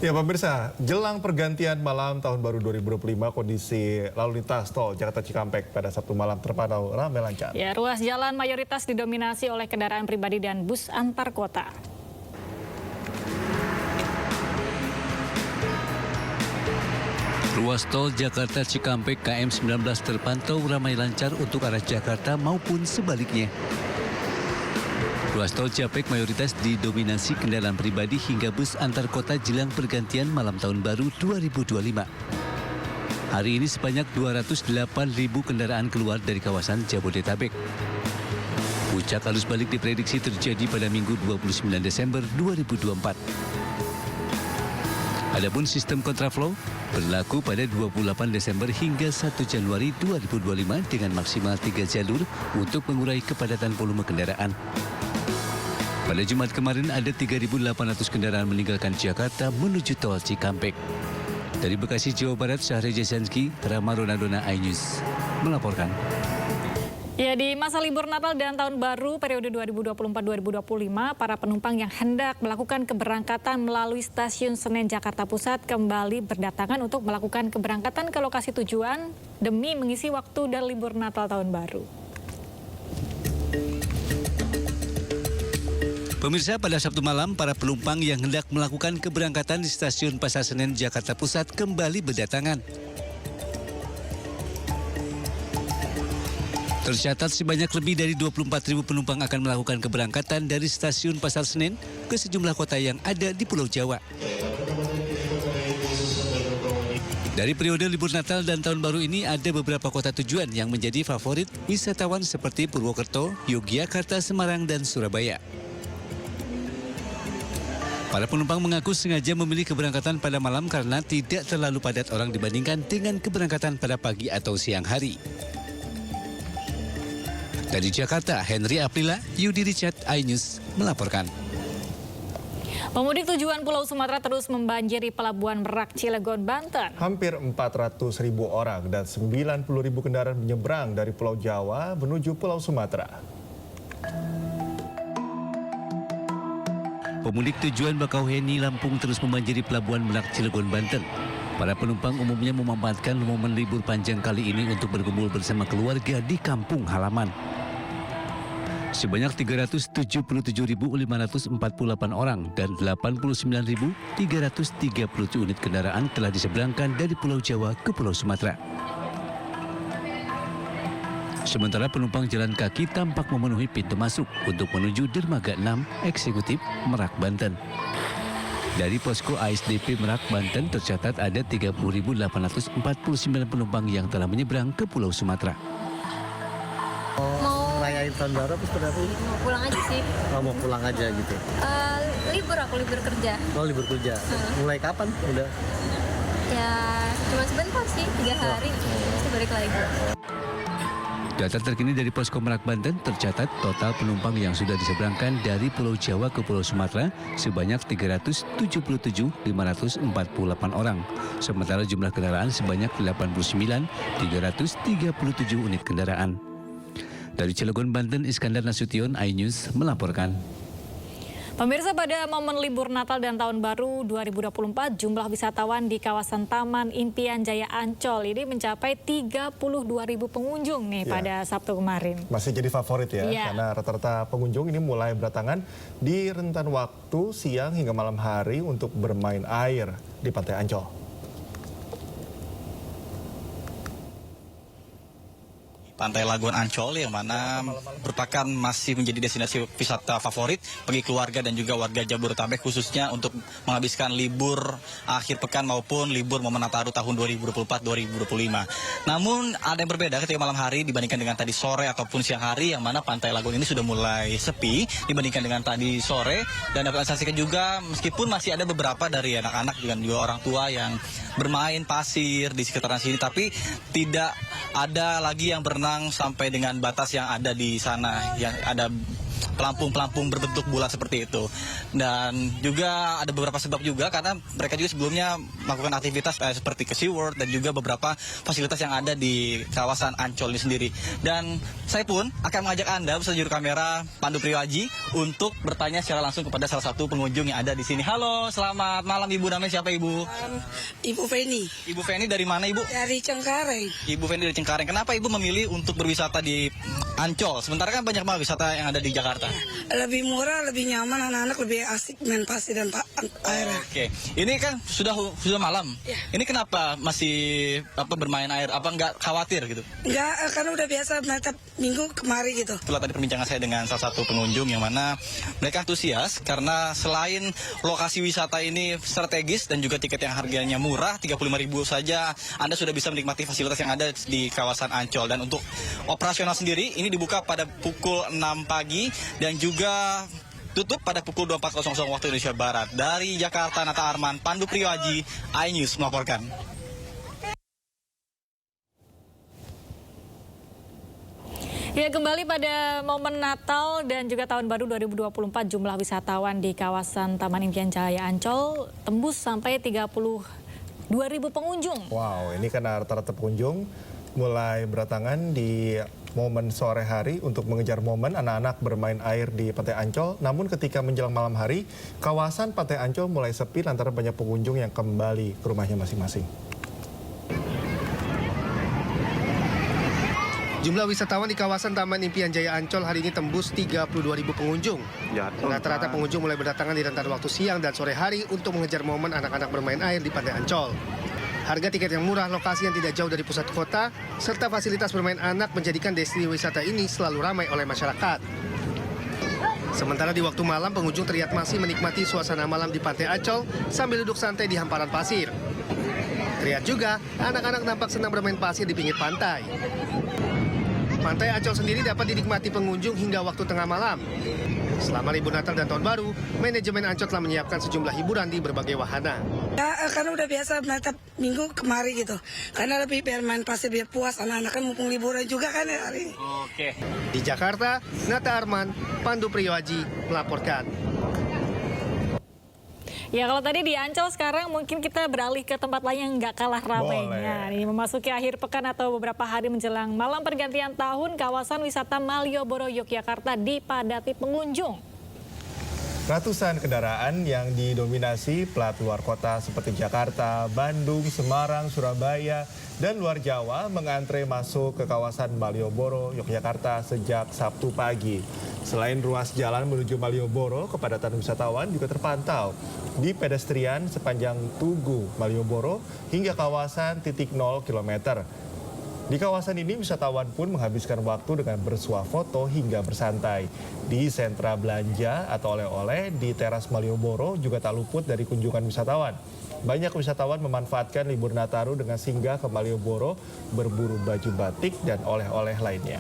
Ya pemirsa, jelang pergantian malam tahun baru 2025, kondisi lalu lintas tol Jakarta Cikampek pada Sabtu malam terpantau ramai lancar. Ya, ruas jalan mayoritas didominasi oleh kendaraan pribadi dan bus antar kota. Ruas tol Jakarta Cikampek KM19 terpantau ramai lancar untuk arah Jakarta maupun sebaliknya. Ruas tol Cikampek mayoritas didominasi kendaraan pribadi hingga bus antar kota jelang pergantian malam tahun baru 2025. Hari ini sebanyak 208.000 kendaraan keluar dari kawasan Jabodetabek. Puncak arus balik diprediksi terjadi pada Minggu 29 Desember 2024. Adapun sistem kontraflow berlaku pada 28 Desember hingga 1 Januari 2025 dengan maksimal 3 jalur untuk mengurai kepadatan volume kendaraan. Pada Jumat kemarin ada 3.800 kendaraan meninggalkan Jakarta menuju tol Cikampek. Dari Bekasi, Jawa Barat, Syahri Jasanski, Rama Ronaldona, iNews melaporkan. Ya, di masa libur Natal dan Tahun Baru periode 2024-2025, para penumpang yang hendak melakukan keberangkatan melalui stasiun Senen Jakarta Pusat kembali berdatangan untuk melakukan keberangkatan ke lokasi tujuan demi mengisi waktu dan libur Natal Tahun Baru. Pemirsa, pada Sabtu malam, para penumpang yang hendak melakukan keberangkatan di stasiun Pasar Senen Jakarta Pusat kembali berdatangan. Tercatat sebanyak lebih dari 24.000 penumpang akan melakukan keberangkatan dari stasiun Pasar Senen ke sejumlah kota yang ada di Pulau Jawa. Dari periode libur Natal dan Tahun Baru ini ada beberapa kota tujuan yang menjadi favorit wisatawan seperti Purwokerto, Yogyakarta, Semarang, dan Surabaya. Para penumpang mengaku sengaja memilih keberangkatan pada malam karena tidak terlalu padat orang dibandingkan dengan keberangkatan pada pagi atau siang hari. Dari Jakarta, Henry Aprila, Yudi Richard, iNews melaporkan. Pemudik tujuan Pulau Sumatera terus membanjiri Pelabuhan Merak, Cilegon, Banten. Hampir 400.000 orang dan 90.000 kendaraan menyeberang dari Pulau Jawa menuju Pulau Sumatera. Pemudik tujuan Bakauheni, Lampung terus membanjiri Pelabuhan Merak, Cilegon, Banten. Para penumpang umumnya memanfaatkan momen libur panjang kali ini untuk berkumpul bersama keluarga di kampung halaman. Sebanyak 377.548 orang dan 89.337 unit kendaraan telah diseberangkan dari Pulau Jawa ke Pulau Sumatera. Sementara penumpang jalan kaki tampak memenuhi pintu masuk untuk menuju Dermaga 6 Eksekutif Merak, Banten. Dari posko ASDP Merak, Banten tercatat ada 30.849 penumpang yang telah menyeberang ke Pulau Sumatera. Mau ngerayain tahun baru apa seperti apa ini? Mau pulang aja sih. Oh, mau pulang aja gitu? Libur kerja. Oh, libur kerja. Mulai kapan? Udah? Ya cuma sebentar sih, 3 hari. Terus balik lagi. Data terkini dari Posko Merak, Banten tercatat total penumpang yang sudah diseberangkan dari Pulau Jawa ke Pulau Sumatera sebanyak 377.548 orang. Sementara jumlah kendaraan sebanyak 89.337 unit kendaraan. Dari Cilegon, Banten, Iskandar Nasution, iNews melaporkan. Pemirsa, pada momen libur Natal dan Tahun Baru 2024, jumlah wisatawan di kawasan Taman Impian Jaya Ancol ini mencapai 32.000 pengunjung nih pada Sabtu kemarin. Masih jadi favorit ya, karena rata-rata pengunjung ini mulai berdatangan di rentan waktu siang hingga malam hari untuk bermain air di Pantai Ancol. Pantai Laguan Ancol yang mana merupakan masih menjadi destinasi wisata favorit bagi keluarga dan juga warga Jabodetabek, khususnya untuk menghabiskan libur akhir pekan maupun libur momen Nataru tahun 2024-2025. Namun ada yang berbeda ketika malam hari dibandingkan dengan tadi sore ataupun siang hari, yang mana Pantai Laguan ini sudah mulai sepi dibandingkan dengan tadi sore, dan dapat saya saksikan juga meskipun masih ada beberapa dari anak-anak dan juga orang tua yang bermain pasir di sekitaran sini, tapi tidak ada lagi yang berenang sampai dengan batas yang ada di sana, yang ada pelampung-pelampung berbentuk bulat seperti itu. Dan juga ada beberapa sebab juga karena mereka juga sebelumnya melakukan aktivitas seperti ke SeaWorld dan juga beberapa fasilitas yang ada di kawasan Ancol ini sendiri. Dan saya pun akan mengajak Anda beserta juru kamera Pandu Priyoaji untuk bertanya secara langsung kepada salah satu pengunjung yang ada di sini. Halo, selamat malam Ibu. Namanya siapa Ibu? Ibu Feni Ibu Feni dari mana Ibu? dari Cengkareng. Ibu Feni dari Cengkareng. Kenapa Ibu memilih untuk berwisata di Ancol? Sementara kan banyak banget wisata yang ada di Jakarta. Lebih murah, lebih nyaman, anak-anak lebih asik main pasir dan air. Oke, ini kan sudah malam. Ya. Ini kenapa masih bermain air? Apa nggak khawatir gitu? Enggak, karena udah biasa tiap minggu kemari gitu. Setelah tadi perbincangan saya dengan salah satu pengunjung yang mana mereka antusias karena selain lokasi wisata ini strategis dan juga tiket yang harganya murah, 35.000 saja Anda sudah bisa menikmati fasilitas yang ada di kawasan Ancol. Dan untuk operasional sendiri ini dibuka pada pukul 6 pagi dan juga tutup pada pukul 24.00 waktu Indonesia Barat. Dari Jakarta, Nata Arman, Pandu Priyoaji, iNews melaporkan. Ya, kembali pada momen Natal dan juga Tahun Baru 2024, jumlah wisatawan di kawasan Taman Impian Jaya Ancol tembus sampai 32.000 pengunjung. Wow, ini karena rata-rata pengunjung mulai berdatangan di momen sore hari untuk mengejar momen anak-anak bermain air di Pantai Ancol. Namun ketika menjelang malam hari, kawasan Pantai Ancol mulai sepi lantaran banyak pengunjung yang kembali ke rumahnya masing-masing. Jumlah wisatawan di kawasan Taman Impian Jaya Ancol hari ini tembus 32.000 pengunjung. Rata-rata pengunjung mulai berdatangan di rentan waktu siang dan sore hari untuk mengejar momen anak-anak bermain air di Pantai Ancol. Harga tiket yang murah, lokasi yang tidak jauh dari pusat kota, serta fasilitas bermain anak menjadikan destinasi wisata ini selalu ramai oleh masyarakat. Sementara di waktu malam, pengunjung terlihat masih menikmati suasana malam di Pantai Ancol sambil duduk santai di hamparan pasir. Terlihat juga, anak-anak nampak senang bermain pasir di pinggir pantai. Pantai Ancol sendiri dapat dinikmati pengunjung hingga waktu tengah malam. Selama libur Natal dan Tahun Baru, manajemen Ancol telah menyiapkan sejumlah hiburan di berbagai wahana. Ya, karena udah biasa tiap minggu kemari gitu. Karena lebih biar main pasir biar puas, anak-anak kan mumpung liburan juga kan ya hari ini. Oke. Di Jakarta, Nata Arman, Pandu Priyoaji melaporkan. Ya, kalau tadi di Ancol, sekarang mungkin kita beralih ke tempat lain yang nggak kalah ramainya. Ini memasuki akhir pekan atau beberapa hari menjelang malam pergantian tahun, kawasan wisata Malioboro, Yogyakarta dipadati pengunjung. Ratusan kendaraan yang didominasi plat luar kota seperti Jakarta, Bandung, Semarang, Surabaya, dan luar Jawa mengantre masuk ke kawasan Malioboro, Yogyakarta sejak Sabtu pagi. Selain ruas jalan menuju Malioboro, kepadatan wisatawan juga terpantau di pedestrian sepanjang Tugu Malioboro hingga kawasan titik 0 km. Di kawasan ini wisatawan pun menghabiskan waktu dengan bersuah foto hingga bersantai. Di sentra belanja atau oleh-oleh di teras Malioboro juga tak luput dari kunjungan wisatawan. Banyak wisatawan memanfaatkan libur Nataru dengan singgah ke Malioboro berburu baju batik dan oleh-oleh lainnya.